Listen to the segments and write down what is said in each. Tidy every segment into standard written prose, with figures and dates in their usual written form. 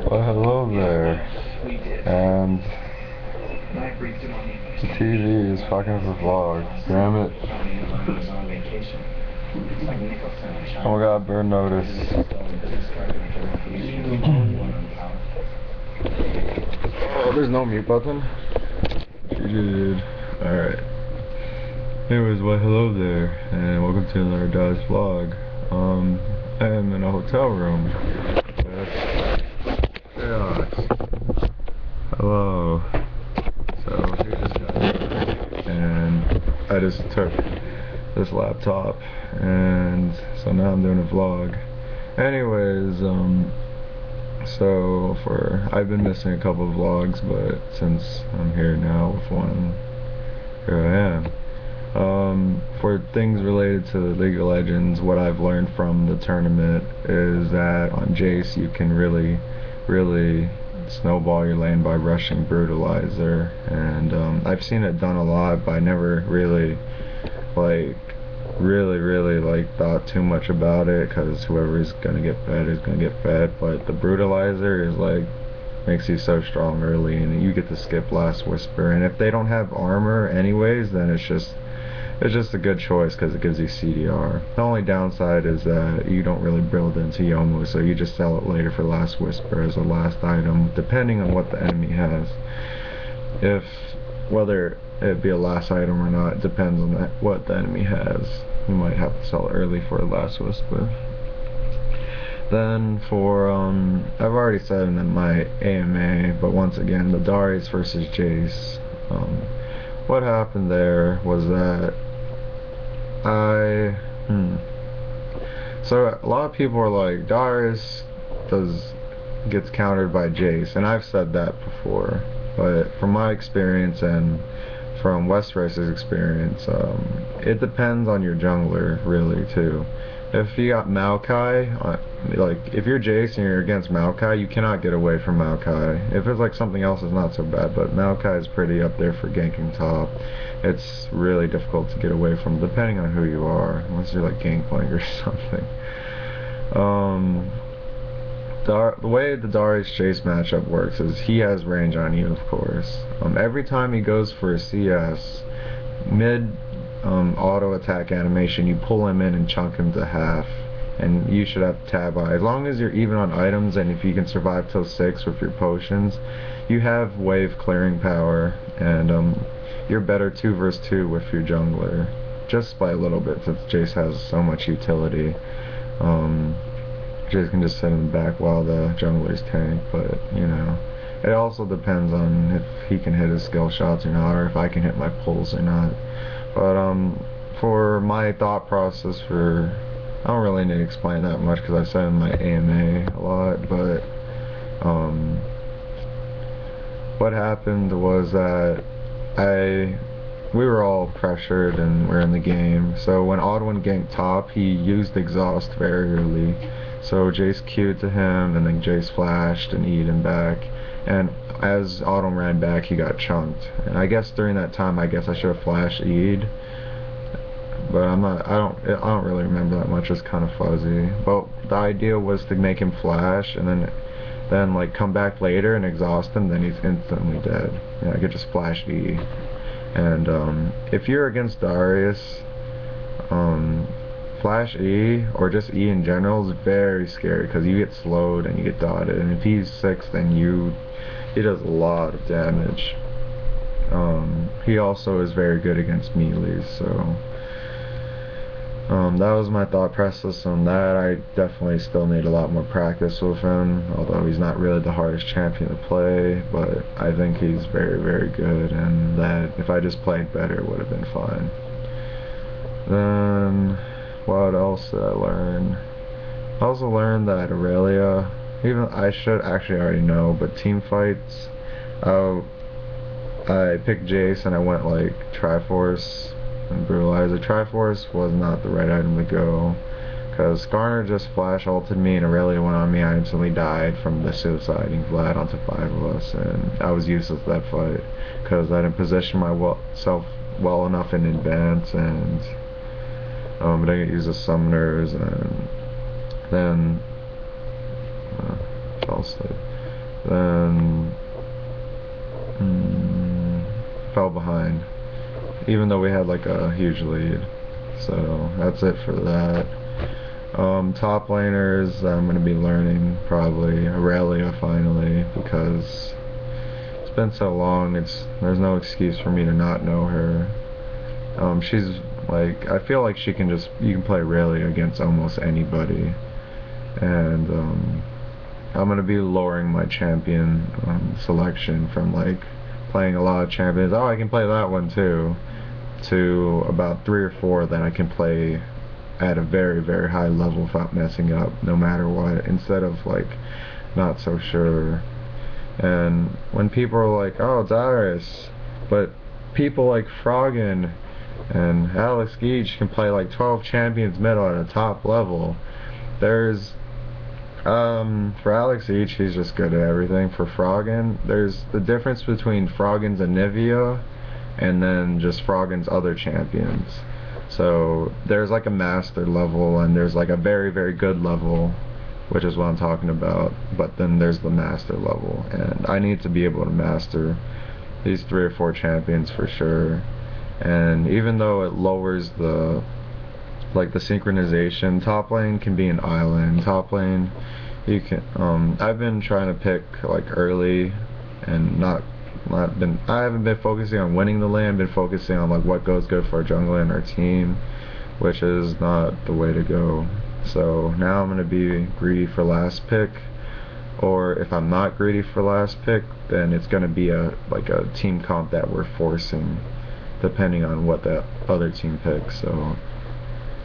Well, hello there. And the TV is fucking with the vlog. Damn it. Oh my god, burn notice. Oh, there's no mute button. Dude. Alright. Anyways, well, hello there, and welcome to another Dyrus vlog. I am in a hotel room. Yeah. Hello. So, here's this guy. And I just took this laptop, and so now I'm doing a vlog. Anyways, so I've been missing a couple of vlogs, but since I'm here now with one, here I am. For things related to League of Legends, what I've learned from the tournament is that on Jace you can really snowball your lane by rushing Brutalizer, and I've seen it done a lot, but I never really thought too much about it, because whoever's gonna get fed is gonna get fed. But the Brutalizer is makes you so strong early, and you get to skip Last Whisper, and if they don't have armor anyways, then it's just a good choice because it gives you CDR. The only downside is that you don't really build into Yomu, so you just sell it later for Last Whisper as a last item, depending on what the enemy has. Whether it be a last item or not, it depends on what the enemy has. You might have to sell it early for a Last Whisper. Then I've already said in my AMA, but once again, the Dyrus versus Jace. What happened there was that so a lot of people are like, Dyrus gets countered by Jace, and I've said that before, but from my experience and from Westrace's experience, it depends on your jungler really too. If you got Maokai, if you're Jace and you're against Maokai, you cannot get away from Maokai. If it's something else, it's not so bad, but Maokai is pretty up there for ganking top. It's really difficult to get away from, depending on who you are, unless you're Gangplank or something. The way the Dyrus Jace matchup works is he has range on you, of course. Every time he goes for a CS, mid auto attack animation, you pull him in and chunk him to half, and you should have tab eye. As long as you're even on items, and if you can survive till 6 with your potions, you have wave clearing power, and you're better 2 versus 2 with your jungler, just by a little bit, since Jace has so much utility. Jace can just sit in the back while the junglers tank, but you know, it also depends on if he can hit his skill shots or not, or if I can hit my pulls or not. But for my thought process, I don't really need to explain that much because I've said in my AMA a lot, but what happened was that we were all pressured and we're in the game, so when Audwin ganked top, he used exhaust very early, so Jace Q'd to him, and then Jace flashed and E'd him back, and as Autumn ran back, he got chunked. And I guess during that time, I should have flashed E'd, but I don't really remember that much. It's kind of fuzzy. But the idea was to make him flash, and then come back later and exhaust him. Then he's instantly dead. Yeah, I could just flash E. And if you're against Dyrus, flash E, or just E in general, is very scary because you get slowed and you get dotted. And if he's 6, then he does a lot of damage. He also is very good against melees, so that was my thought process on that. I definitely still need a lot more practice with him, although he's not really the hardest champion to play, but I think he's very good, and that if I just played better, it would have been fine. Then what else did I learn? I also learned that Aurelia, even I should actually already know, but team fights, I picked Jace and I went Triforce and Brutalizer. Triforce was not the right item to go, because Skarner just flash ulted me and Aurelia went on me. I instantly died from the suiciding Vlad onto 5 of us, and I was useless that fight because I didn't position myself well enough in advance, and I didn't use the summoners, and Then fell asleep. Then fell behind, even though we had like a huge lead. So that's it for that. Top laners, I'm going to be learning probably Aurelia finally, because it's been so long. There's no excuse for me to not know her. She's like, I feel like you can play Aurelia against almost anybody. And I'm going to be lowering my champion selection from like playing a lot of champions, oh I can play that one too, to about 3 or 4 that I can play at a very, very high level without messing up no matter what, instead of like not so sure. And when people are like, oh Dyrus, but people like Froggen and Alex Geach can play like 12 champions middle at a top level. There's for Alex Geach, he's just good at everything. For Froggen, there's the difference between Froggen's Anivia and then just Froggen's other champions. So there's like a master level and there's like a very, very good level, which is what I'm talking about, but then there's the master level, and I need to be able to master these 3 or 4 champions for sure. And even though it lowers the synchronization, top lane can be an island. Top lane, you can I've been trying to pick like early and I haven't been focusing on winning the lane. I've been focusing on like what goes good for our jungler and our team, which is not the way to go. So now I'm going to be greedy for last pick, or if I'm not greedy for last pick, then it's going to be like a team comp that we're forcing depending on what that other team picks. So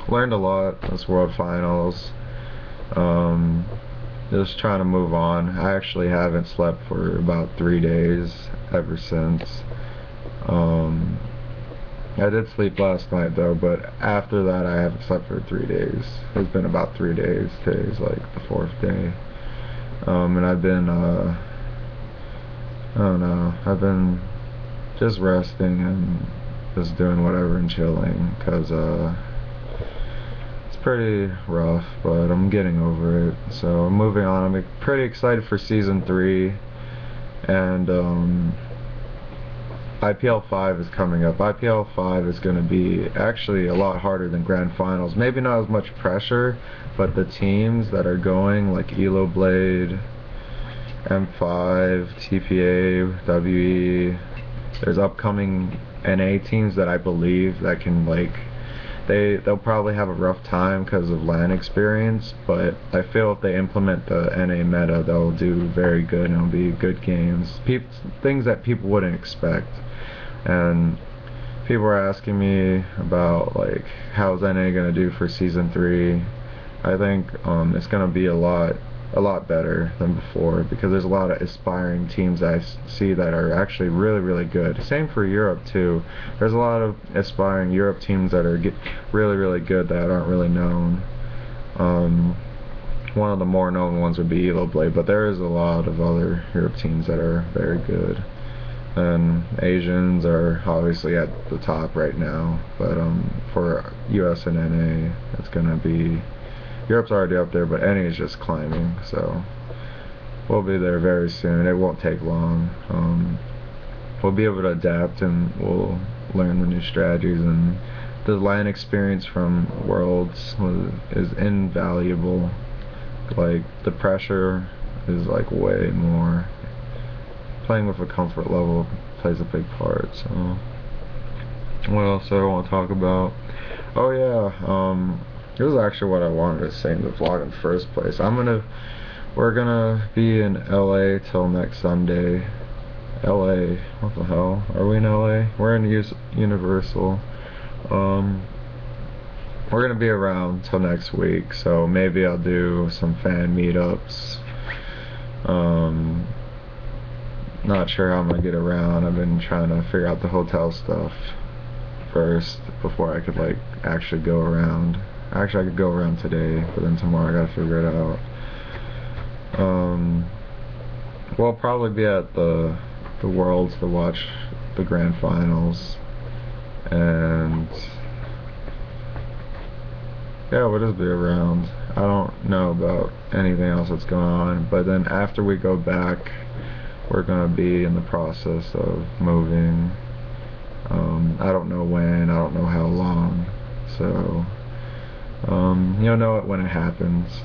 learned a lot this World Finals. Just trying to move on. I actually haven't slept for about 3 days ever since. I did sleep last night though, but after that I haven't slept for 3 days. It's been about 3 days. Today's like the 4th day. And I've been I don't know, I've been just resting and just doing whatever and chilling, because pretty rough, but I'm getting over it. So moving on, I'm pretty excited for season 3, and IPL 5 is coming up. IPL 5 is going to be actually a lot harder than Grand Finals. Maybe not as much pressure, but the teams that are going, like Elo Blade, M5, TPA, WE, there's upcoming NA teams that I believe that can like, they'll probably have a rough time because of LAN experience, but I feel if they implement the NA meta, they'll do very good and it'll be good games. Things that people wouldn't expect. And people are asking me about like, how's NA gonna do for season 3? I think it's gonna be a lot better than before, because there's a lot of aspiring teams I see that are actually really, really good. Same for Europe too. There's a lot of aspiring Europe teams that are really, really good that aren't really known. One of the more known ones would be Elo Blade, but there is a lot of other Europe teams that are very good. And Asians are obviously at the top right now, but for US and NA, it's gonna be, Europe's already up there, but NA is just climbing, so we'll be there very soon. It won't take long. We'll be able to adapt and we'll learn the new strategies, and the LAN experience from Worlds is invaluable. Like, the pressure is like way more. Playing with a comfort level plays a big part. So what else do I want to talk about? Oh yeah, this is actually what I wanted to say in the vlog in the first place. We're gonna be in LA till next Sunday. LA, what the hell? Are we in LA? We're in Universal. We're gonna be around till next week, so maybe I'll do some fan meetups. Not sure how I'm gonna get around. I've been trying to figure out the hotel stuff first before I could like actually go around. Actually, I could go around today, but then tomorrow I gotta figure it out. We'll probably be at the Worlds to watch the Grand Finals, and yeah, we'll just be around. I don't know know about anything else that's going on. But then after we go back, we're gonna be in the process of moving. I don't know when, I don't know how long, so you'll know it when it happens.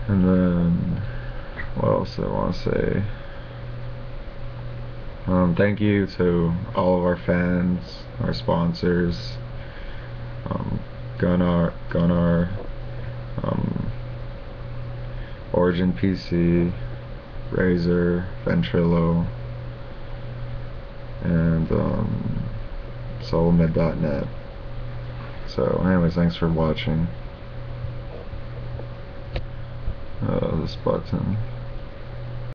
And then what else do I want to say? Thank you to all of our fans, our sponsors, Gunnar, Origin PC, Razer, Ventrilo, and Solomid.net. So anyways, thanks for watching. This button.